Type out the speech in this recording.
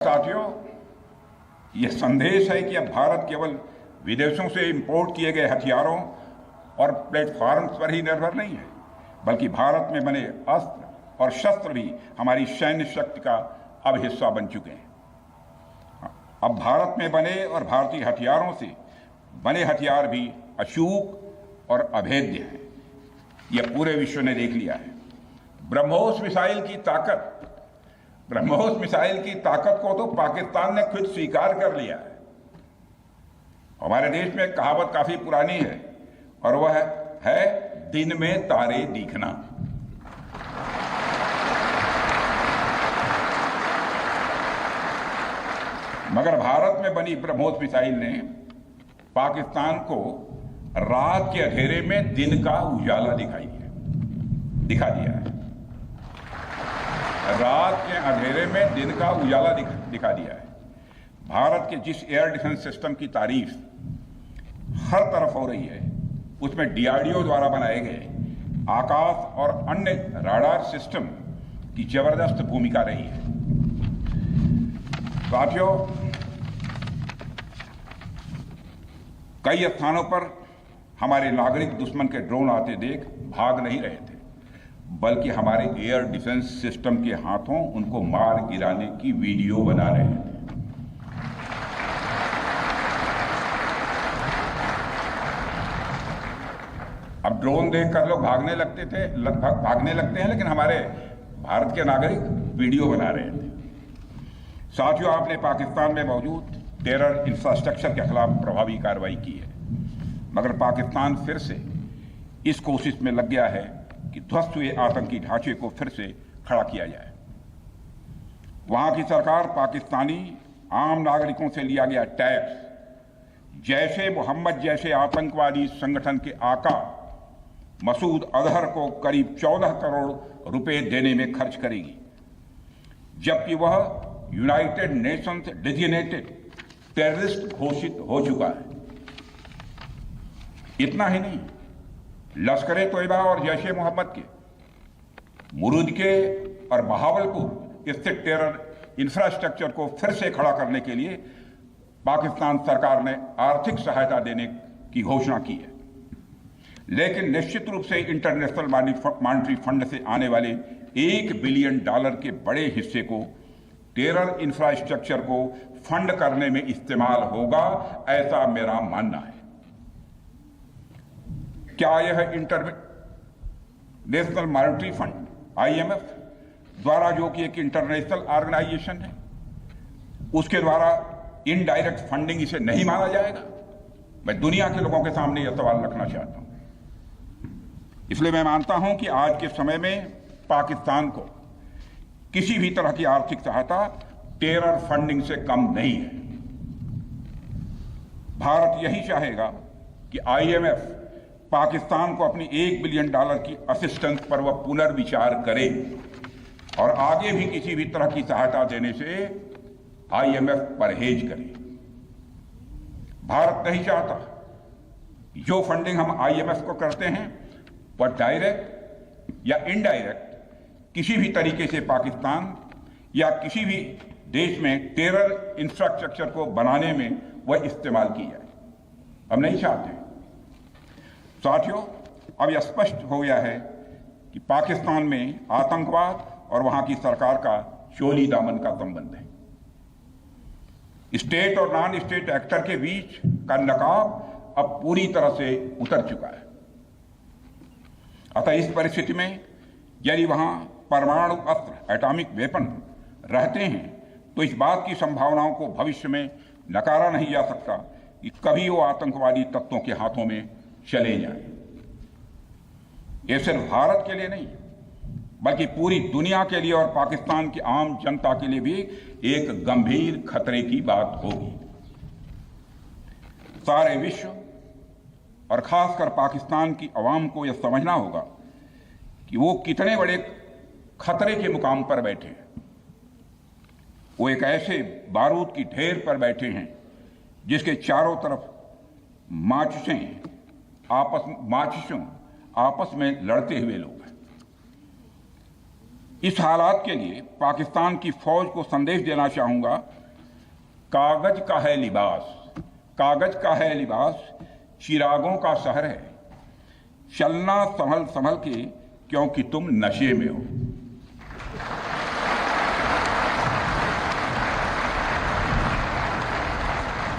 साथियों, यह संदेश है कि अब भारत केवल विदेशों से इंपोर्ट किए गए हथियारों और प्लेटफॉर्म्स पर ही निर्भर नहीं है, बल्कि भारत में बने अस्त्र और शस्त्र भी हमारी सैन्य शक्ति का अब हिस्सा बन चुके हैं। अब भारत में बने और भारतीय हथियारों से बने हथियार भी अचूक और अभेद्य हैं। यह पूरे विश्व ने देख लिया है। ब्रह्मोस मिसाइल की ताकत को तो पाकिस्तान ने खुद स्वीकार कर लिया है। हमारे देश में एक कहावत काफी पुरानी है और वह है दिन में तारे दिखना। मगर भारत में बनी ब्रह्मोस मिसाइल ने पाकिस्तान को रात के अंधेरे में दिन का उजाला दिखा दिया है। रात के अंधेरे में दिन का उजाला दिखा दिया है। भारत के जिस एयर डिफेंस सिस्टम की तारीफ हर तरफ हो रही है, उसमें डीआरडीओ द्वारा बनाए गए आकाश और अन्य राडार सिस्टम की जबरदस्त भूमिका रही है। साथियों, कई स्थानों पर हमारे नागरिक दुश्मन के ड्रोन आते देख भाग नहीं रहे थे, बल्कि हमारे एयर डिफेंस सिस्टम के हाथों उनको मार गिराने की वीडियो बना रहे थे। अब ड्रोन देखकर लोग भागने लगते हैं, लेकिन हमारे भारत के नागरिक वीडियो बना रहे थे। साथियों, आपने पाकिस्तान में मौजूद टेरर इंफ्रास्ट्रक्चर के खिलाफ प्रभावी कार्रवाई की है, मगर पाकिस्तान फिर से इस कोशिश में लग गया है कि ध्वस्त हुए आतंकी ढांचे को फिर से खड़ा किया जाए। वहां की सरकार पाकिस्तानी आम नागरिकों से लिया गया टैक्स जैशे मोहम्मद जैसे आतंकवादी संगठन के आका मसूद अजहर को करीब 14 करोड़ रुपए देने में खर्च करेगी, जबकि वह यूनाइटेड नेशंस डेजिग्नेटेड टेररिस्ट घोषित हो चुका है। इतना ही नहीं, लश्कर-ए-तोयबा और जैश-ए मोहम्मद के मुरूद के और बहावलपुर स्थित टेरर इंफ्रास्ट्रक्चर को फिर से खड़ा करने के लिए पाकिस्तान सरकार ने आर्थिक सहायता देने की घोषणा की है। लेकिन निश्चित रूप से इंटरनेशनल मॉनेटरी फंड से आने वाले $1 बिलियन के बड़े हिस्से को टेरर इंफ्रास्ट्रक्चर को फंड करने में इस्तेमाल होगा, ऐसा मेरा मानना है। क्या यह इंटरनेशनल मॉनेटरी फंड IMF द्वारा, जो कि एक इंटरनेशनल ऑर्गेनाइजेशन है, उसके द्वारा इनडायरेक्ट फंडिंग इसे नहीं माना जाएगा? मैं दुनिया के लोगों के सामने यह सवाल रखना चाहता हूं। इसलिए मैं मानता हूं कि आज के समय में पाकिस्तान को किसी भी तरह की आर्थिक सहायता टेरर फंडिंग से कम नहीं है। भारत यही चाहेगा कि IMF पाकिस्तान को अपनी $1 बिलियन की असिस्टेंस पर वह पुनर्विचार करे और आगे भी किसी भी तरह की सहायता देने से IMF परहेज करे। भारत नहीं चाहता जो फंडिंग हम IMF को करते हैं वह डायरेक्ट या इनडायरेक्ट किसी भी तरीके से पाकिस्तान या किसी भी देश में टेरर इंफ्रास्ट्रक्चर को बनाने में वह इस्तेमाल की जाए। हम नहीं चाहते। साथियों, अब यह स्पष्ट हो गया है कि पाकिस्तान में आतंकवाद और वहां की सरकार का चोली दामन का संबंध है। स्टेट और नॉन स्टेट एक्टर के बीच का नकाब अब पूरी तरह से उतर चुका है। अतः इस परिस्थिति में यदि वहां परमाणु अस्त्र एटॉमिक वेपन रहते हैं तो इस बात की संभावनाओं को भविष्य में नकारा नहीं जा सकता कि कभी वो आतंकवादी तत्वों के हाथों में चले जाएं। ये सिर्फ भारत के लिए नहीं, बल्कि पूरी दुनिया के लिए और पाकिस्तान की आम जनता के लिए भी एक गंभीर खतरे की बात होगी। सारे विश्व और खासकर पाकिस्तान की आवाम को यह समझना होगा कि वो कितने बड़े खतरे के मुकाम पर बैठे हैं। वो एक ऐसे बारूद की ढेर पर बैठे हैं जिसके चारों तरफ माचिसों आपस में लड़ते हुए लोग हैं। इस हालात के लिए पाकिस्तान की फौज को संदेश देना चाहूंगा, कागज का है लिबास, कागज का है लिबास, चिरागों का शहर है, चलना संभल संभल के क्योंकि तुम नशे में हो।